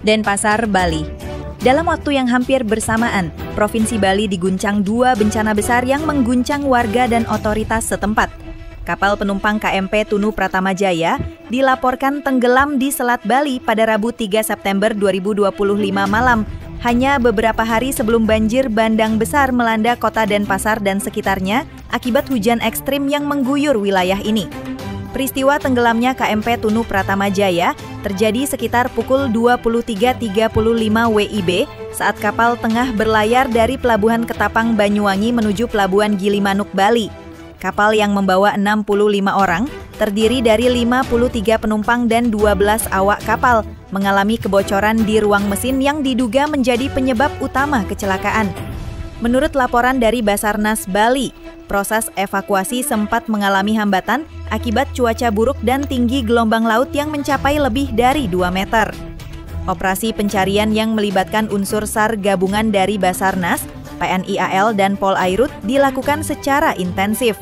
Denpasar, Bali. Dalam waktu yang hampir bersamaan, Provinsi Bali diguncang dua bencana besar yang mengguncang warga dan otoritas setempat. Kapal penumpang KMP Tunu Pratama Jaya dilaporkan tenggelam di Selat Bali pada Rabu 3 September 2025 malam, hanya beberapa hari sebelum banjir bandang besar melanda kota Denpasar dan sekitarnya akibat hujan ekstrim yang mengguyur wilayah ini. Peristiwa tenggelamnya KMP Tunu Pratama Jaya terjadi sekitar pukul 23.35 WIB saat kapal tengah berlayar dari Pelabuhan Ketapang Banyuwangi menuju Pelabuhan Gilimanuk, Bali. Kapal yang membawa 65 orang, terdiri dari 53 penumpang dan 12 awak kapal, mengalami kebocoran di ruang mesin yang diduga menjadi penyebab utama kecelakaan. Menurut laporan dari Basarnas Bali, proses evakuasi sempat mengalami hambatan akibat cuaca buruk dan tinggi gelombang laut yang mencapai lebih dari 2 meter. Operasi pencarian yang melibatkan unsur SAR gabungan dari Basarnas, TNI AL, dan Polairut dilakukan secara intensif.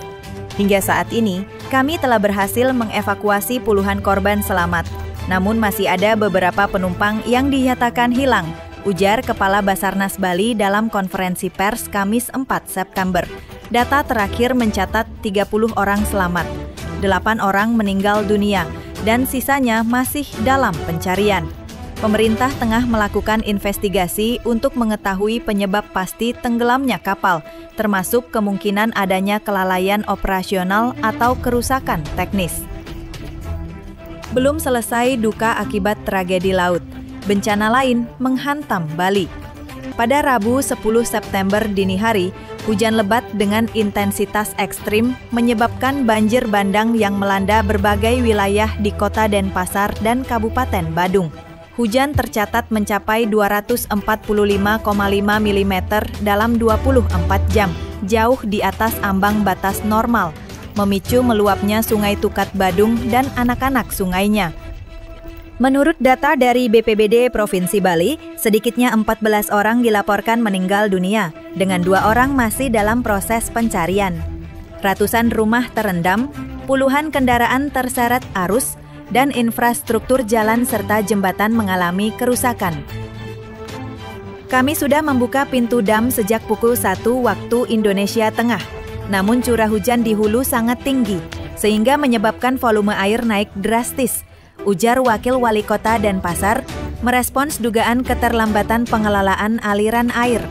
Hingga saat ini, kami telah berhasil mengevakuasi puluhan korban selamat. Namun masih ada beberapa penumpang yang dinyatakan hilang, ujar Kepala Basarnas Bali dalam konferensi pers Kamis 4 September. Data terakhir mencatat 30 orang selamat, 8 orang meninggal dunia, dan sisanya masih dalam pencarian. Pemerintah tengah melakukan investigasi untuk mengetahui penyebab pasti tenggelamnya kapal, termasuk kemungkinan adanya kelalaian operasional atau kerusakan teknis. Belum selesai duka akibat tragedi laut, bencana lain menghantam Bali. Pada Rabu 10 September dini hari, hujan lebat dengan intensitas ekstrim menyebabkan banjir bandang yang melanda berbagai wilayah di kota Denpasar dan Kabupaten Badung. Hujan tercatat mencapai 245,5 mm dalam 24 jam, jauh di atas ambang batas normal, memicu meluapnya Sungai Tukat Badung dan anak-anak sungainya. Menurut data dari BPBD Provinsi Bali, sedikitnya 14 orang dilaporkan meninggal dunia, dengan 2 orang masih dalam proses pencarian. Ratusan rumah terendam, puluhan kendaraan terseret arus, dan infrastruktur jalan serta jembatan mengalami kerusakan. Kami sudah membuka pintu dam sejak pukul 1 waktu Indonesia Tengah. Namun curah hujan di hulu sangat tinggi, sehingga menyebabkan volume air naik drastis, ujar Wakil Wali Kota Denpasar, merespons dugaan keterlambatan pengelolaan aliran air.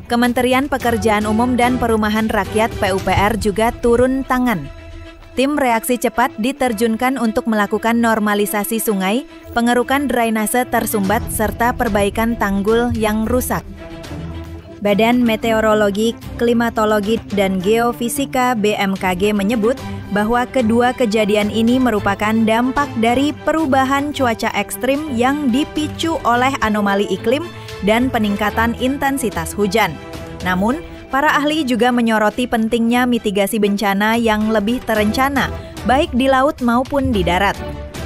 Kementerian Pekerjaan Umum dan Perumahan Rakyat PUPR juga turun tangan. Tim reaksi cepat diterjunkan untuk melakukan normalisasi sungai, pengerukan drainase tersumbat, serta perbaikan tanggul yang rusak. Badan Meteorologi, Klimatologi, dan Geofisika BMKG menyebut bahwa kedua kejadian ini merupakan dampak dari perubahan cuaca ekstrim yang dipicu oleh anomali iklim dan peningkatan intensitas hujan. Namun, para ahli juga menyoroti pentingnya mitigasi bencana yang lebih terencana, baik di laut maupun di darat.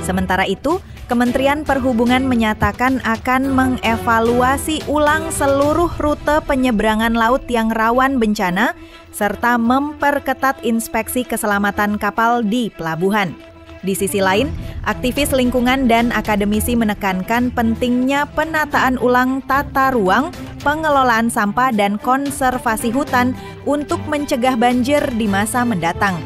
Sementara itu, Kementerian Perhubungan menyatakan akan mengevaluasi ulang seluruh rute penyeberangan laut yang rawan bencana, serta memperketat inspeksi keselamatan kapal di pelabuhan. Di sisi lain, aktivis lingkungan dan akademisi menekankan pentingnya penataan ulang tata ruang, pengelolaan sampah, dan konservasi hutan untuk mencegah banjir di masa mendatang.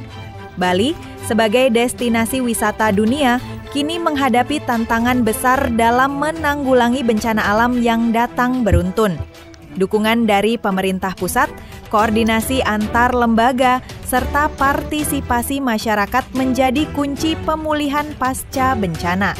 Bali, sebagai destinasi wisata dunia, kini menghadapi tantangan besar dalam menanggulangi bencana alam yang datang beruntun. Dukungan dari pemerintah pusat, koordinasi antar lembaga, serta partisipasi masyarakat menjadi kunci pemulihan pasca bencana.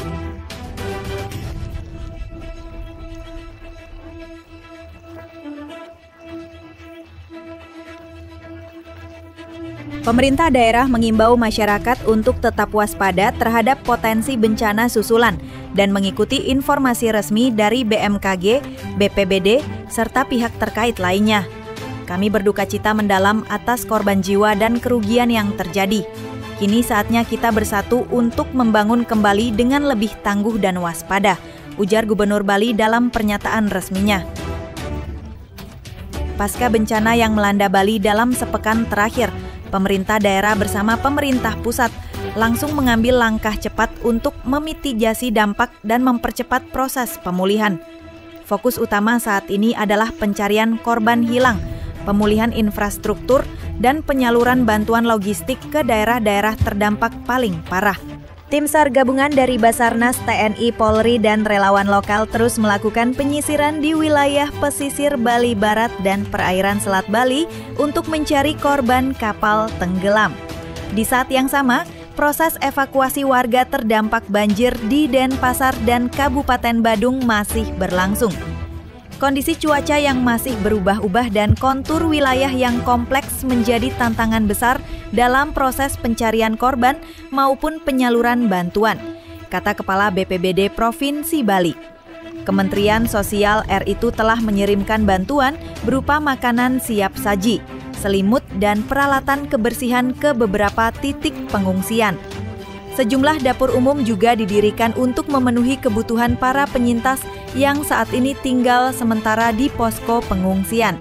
Pemerintah daerah mengimbau masyarakat untuk tetap waspada terhadap potensi bencana susulan dan mengikuti informasi resmi dari BMKG, BPBD, serta pihak terkait lainnya. Kami berduka cita mendalam atas korban jiwa dan kerugian yang terjadi. Kini saatnya kita bersatu untuk membangun kembali dengan lebih tangguh dan waspada, ujar Gubernur Bali dalam pernyataan resminya. Pasca bencana yang melanda Bali dalam sepekan terakhir, pemerintah daerah bersama pemerintah pusat langsung mengambil langkah cepat untuk memitigasi dampak dan mempercepat proses pemulihan. Fokus utama saat ini adalah pencarian korban hilang, pemulihan infrastruktur, dan penyaluran bantuan logistik ke daerah-daerah terdampak paling parah. Tim SAR gabungan dari Basarnas, TNI, Polri, dan relawan lokal terus melakukan penyisiran di wilayah pesisir Bali Barat dan perairan Selat Bali untuk mencari korban kapal tenggelam. Di saat yang sama, proses evakuasi warga terdampak banjir di Denpasar dan Kabupaten Badung masih berlangsung. Kondisi cuaca yang masih berubah-ubah dan kontur wilayah yang kompleks menjadi tantangan besar dalam proses pencarian korban maupun penyaluran bantuan, kata Kepala BPBD Provinsi Bali. Kementerian Sosial RI itu telah mengirimkan bantuan berupa makanan siap saji, selimut, dan peralatan kebersihan ke beberapa titik pengungsian. Sejumlah dapur umum juga didirikan untuk memenuhi kebutuhan para penyintas yang saat ini tinggal sementara di posko pengungsian.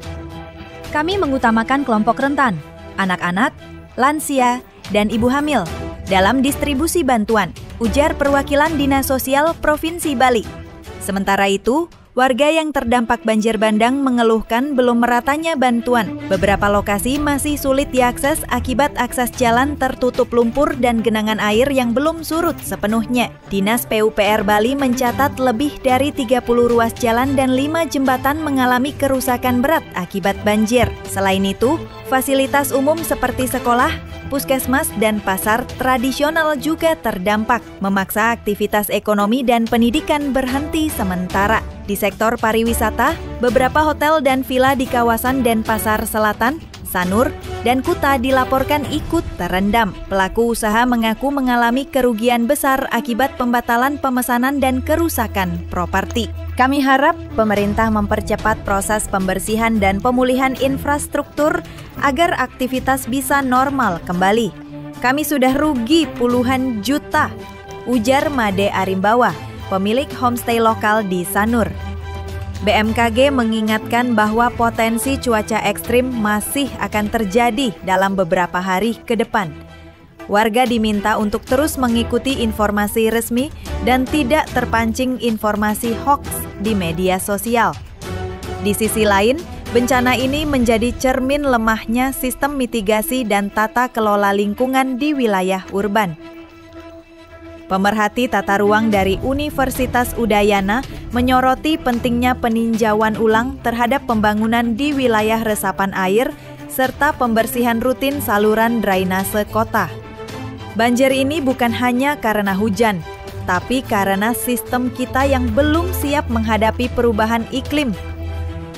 Kami mengutamakan kelompok rentan, anak-anak, lansia, dan ibu hamil dalam distribusi bantuan, ujar perwakilan Dinas Sosial Provinsi Bali. Sementara itu, warga yang terdampak banjir bandang mengeluhkan belum meratanya bantuan. Beberapa lokasi masih sulit diakses akibat akses jalan tertutup lumpur dan genangan air yang belum surut sepenuhnya. Dinas PUPR Bali mencatat lebih dari 30 ruas jalan dan 5 jembatan mengalami kerusakan berat akibat banjir. Selain itu, fasilitas umum seperti sekolah, puskesmas, dan pasar tradisional juga terdampak, memaksa aktivitas ekonomi dan pendidikan berhenti sementara. Di sektor pariwisata, beberapa hotel dan villa di kawasan Denpasar Selatan, Sanur, dan Kuta dilaporkan ikut terendam. Pelaku usaha mengaku mengalami kerugian besar akibat pembatalan pemesanan dan kerusakan properti. Kami harap pemerintah mempercepat proses pembersihan dan pemulihan infrastruktur agar aktivitas bisa normal kembali. Kami sudah rugi puluhan juta, ujar Made Arimbawa, pemilik homestay lokal di Sanur. BMKG mengingatkan bahwa potensi cuaca ekstrim masih akan terjadi dalam beberapa hari ke depan. Warga diminta untuk terus mengikuti informasi resmi dan tidak terpancing informasi hoaks di media sosial. Di sisi lain, bencana ini menjadi cermin lemahnya sistem mitigasi dan tata kelola lingkungan di wilayah urban. Pemerhati tata ruang dari Universitas Udayana menyoroti pentingnya peninjauan ulang terhadap pembangunan di wilayah resapan air serta pembersihan rutin saluran drainase kota. Banjir ini bukan hanya karena hujan, tapi karena sistem kita yang belum siap menghadapi perubahan iklim.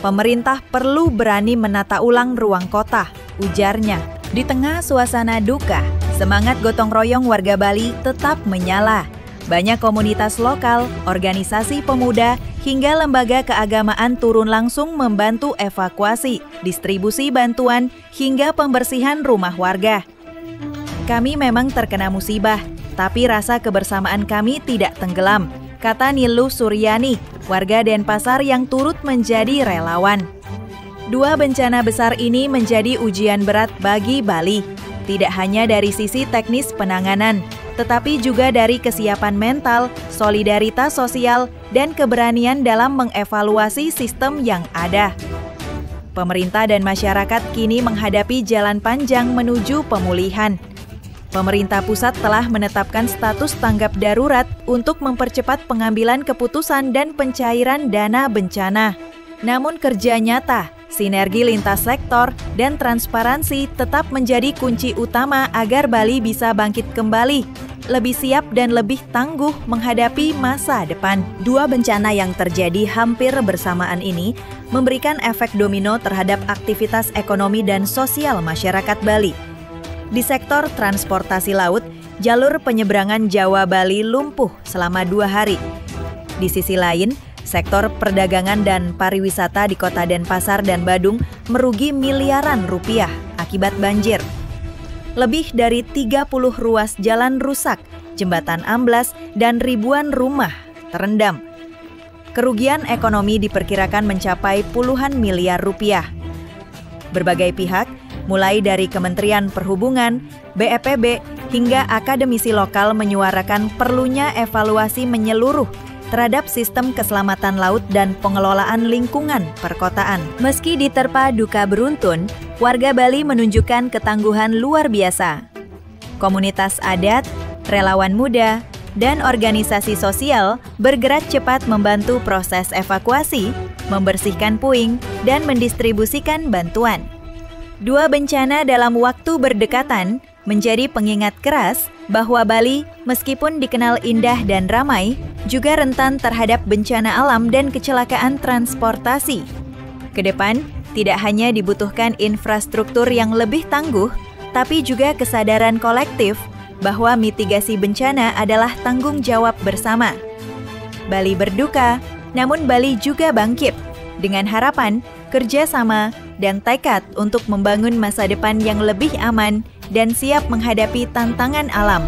Pemerintah perlu berani menata ulang ruang kota, ujarnya. Di tengah suasana duka, semangat gotong royong warga Bali tetap menyala. Banyak komunitas lokal, organisasi pemuda, hingga lembaga keagamaan turun langsung membantu evakuasi, distribusi bantuan, hingga pembersihan rumah warga. Kami memang terkena musibah, tapi rasa kebersamaan kami tidak tenggelam, kata Nilu Suryani, warga Denpasar yang turut menjadi relawan. Dua bencana besar ini menjadi ujian berat bagi Bali, tidak hanya dari sisi teknis penanganan, tetapi juga dari kesiapan mental, solidaritas sosial, dan keberanian dalam mengevaluasi sistem yang ada. Pemerintah dan masyarakat kini menghadapi jalan panjang menuju pemulihan. Pemerintah pusat telah menetapkan status tanggap darurat untuk mempercepat pengambilan keputusan dan pencairan dana bencana. Namun kerja nyata, sinergi lintas sektor, dan transparansi tetap menjadi kunci utama agar Bali bisa bangkit kembali, lebih siap dan lebih tangguh menghadapi masa depan. Dua bencana yang terjadi hampir bersamaan ini memberikan efek domino terhadap aktivitas ekonomi dan sosial masyarakat Bali. Di sektor transportasi laut, jalur penyeberangan Jawa-Bali lumpuh selama 2 hari. Di sisi lain, sektor perdagangan dan pariwisata di kota Denpasar dan Badung merugi miliaran rupiah akibat banjir. Lebih dari 30 ruas jalan rusak, jembatan amblas, dan ribuan rumah terendam. Kerugian ekonomi diperkirakan mencapai puluhan miliar rupiah. Berbagai pihak, mulai dari Kementerian Perhubungan, BEPB, hingga akademisi lokal menyuarakan perlunya evaluasi menyeluruh terhadap sistem keselamatan laut dan pengelolaan lingkungan perkotaan. Meski diterpa duka beruntun, warga Bali menunjukkan ketangguhan luar biasa. Komunitas adat, relawan muda, dan organisasi sosial bergerak cepat membantu proses evakuasi, membersihkan puing, dan mendistribusikan bantuan. Dua bencana dalam waktu berdekatan menjadi pengingat keras bahwa Bali, meskipun dikenal indah dan ramai, juga rentan terhadap bencana alam dan kecelakaan transportasi. Kedepan, tidak hanya dibutuhkan infrastruktur yang lebih tangguh, tapi juga kesadaran kolektif bahwa mitigasi bencana adalah tanggung jawab bersama. Bali berduka, namun Bali juga bangkit, dengan harapan, kerjasama, dan tekad untuk membangun masa depan yang lebih aman dan siap menghadapi tantangan alam.